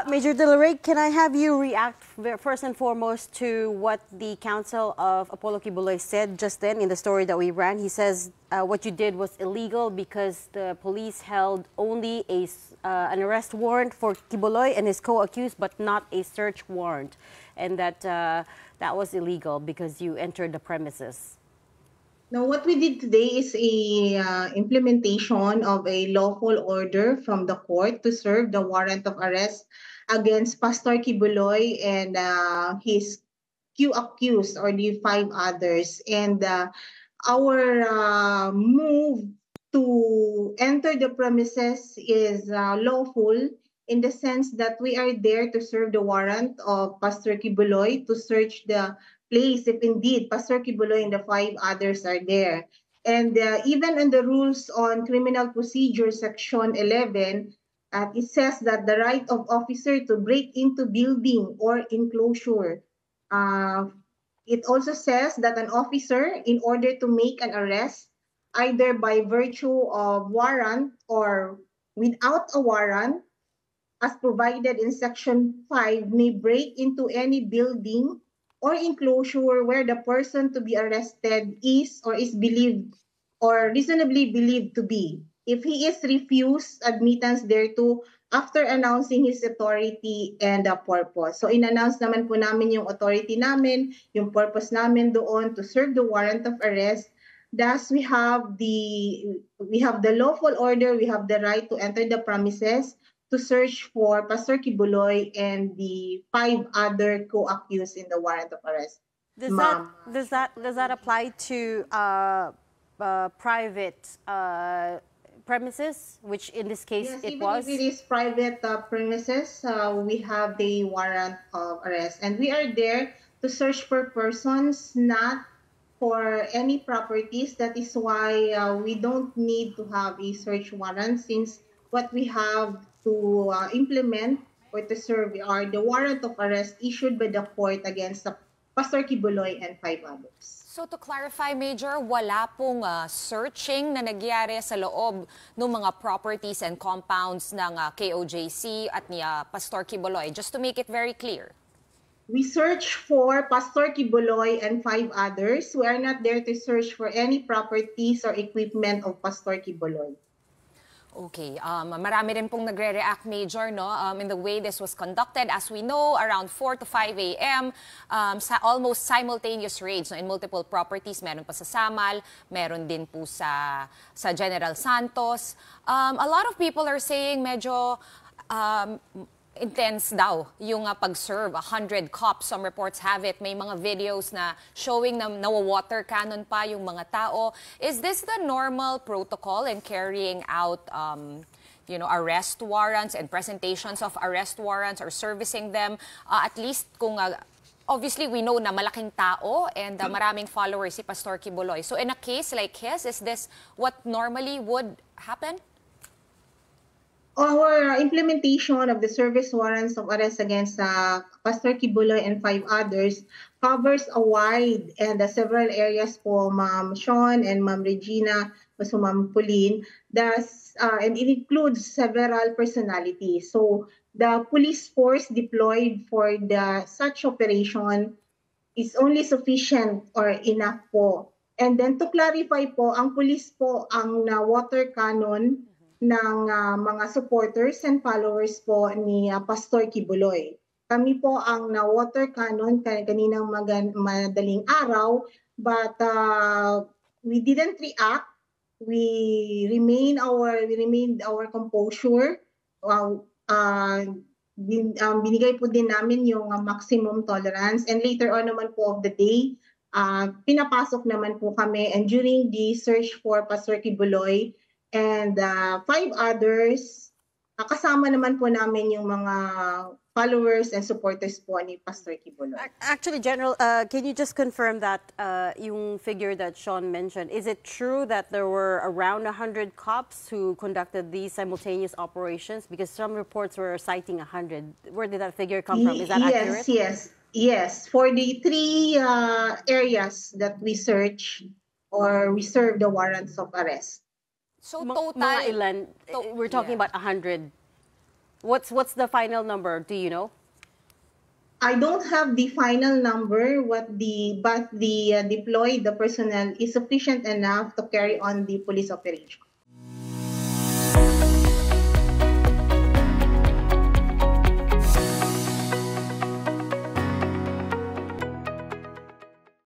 Major De La Rey, can I have you react first and foremost to what the counsel of Apollo Quiboloy said just then in the story that we ran? He says what you did was illegal because the police held only an arrest warrant for Quiboloy and his co-accused, but not a search warrant, and that that was illegal because you entered the premises. Now, what we did today is a implementation of a lawful order from the court to serve the warrant of arrest against Pastor Quiboloy and his accused or the 5 others. And our move to enter the premises is lawful in the sense that we are there to serve the warrant of Pastor Quiboloy to search the place if indeed Pastor Quiboloy and the 5 others are there. And even in the rules on criminal procedure section 11, it says that the right of officer to break into building or enclosure. It also says that an officer, in order to make an arrest, either by virtue of warrant or without a warrant, as provided in Section 5, may break into any building or enclosure where the person to be arrested is or is believed or reasonably believed to be. If he is refused admittance thereto after announcing his authority and the purpose. So in-announce naman po namin yung authority namin, yung purpose namin doon to serve the warrant of arrest. Thus, we have the lawful order, we have the right to enter the premises to search for Pastor Quiboloy and the 5 other co-accused in the warrant of arrest. Does that apply to private premises, which in this case yes, it even was? If it is private premises, we have the warrant of arrest, and we are there to search for persons, not for any properties. That is why we don't need to have a search warrant, since what we have to implement or to serve are the warrant of arrest issued by the court against Pastor Quiboloy and 5 others. So to clarify, Major, wala pong searching na nagyari sa loob ng mga properties and compounds ng KOJC at ni Pastor Quiboloy, just to make it very clear. We search for Pastor Quiboloy and 5 others. We are not there to search for any properties or equipment of Pastor Quiboloy. Okay, marami rin pong nagre-react, Major, no? In the way this was conducted. As we know, around 4 to 5 a.m., almost simultaneous raids, no? In multiple properties. Meron pa sa Samal, meron din po sa General Santos. A lot of people are saying medyo intense daw yung pag-serve. 100 cops, some reports have it. May mga videos na showing na nawa-water cannon pa yung mga tao. Is this the normal protocol in carrying out arrest warrants and presentations of arrest warrants or servicing them? At least kung obviously we know na malaking tao and maraming followers si Pastor Quiboloy. So in a case like his, is this what normally would happen? Our implementation of the service warrants of arrest against Pastor Quiboloy and 5 others covers a wide and several areas po, Ma'am Sean and Ma'am Regina, also Ma'am Pauline. And it includes several personalities. So the police force deployed for such operation is only sufficient or enough po. And then to clarify po, ang police po ang water cannon ng mga supporters and followers po ni Pastor Quiboloy. Kami po ang water cannon kaninang madaling araw, but we didn't react. We remained our composure. Binigay po din namin yung maximum tolerance, and later on naman po of the day, pinapasok naman po kami, and during the search for Pastor Quiboloy and 5 others, kasama naman po namin yung mga followers and supporters po ni Pastor Quiboloy. Actually, General, can you just confirm that yung figure that Sean mentioned, is it true that there were around 100 cops who conducted these simultaneous operations? Because some reports were citing 100. Where did that figure come from? Is that accurate? Yes. For the 3 areas that we search or we serve the warrants of arrest. So total, mga ilan? We're talking about 100. What's the final number? Do you know? I don't have the final number, but the deployed the personnel is sufficient enough to carry on the police operation.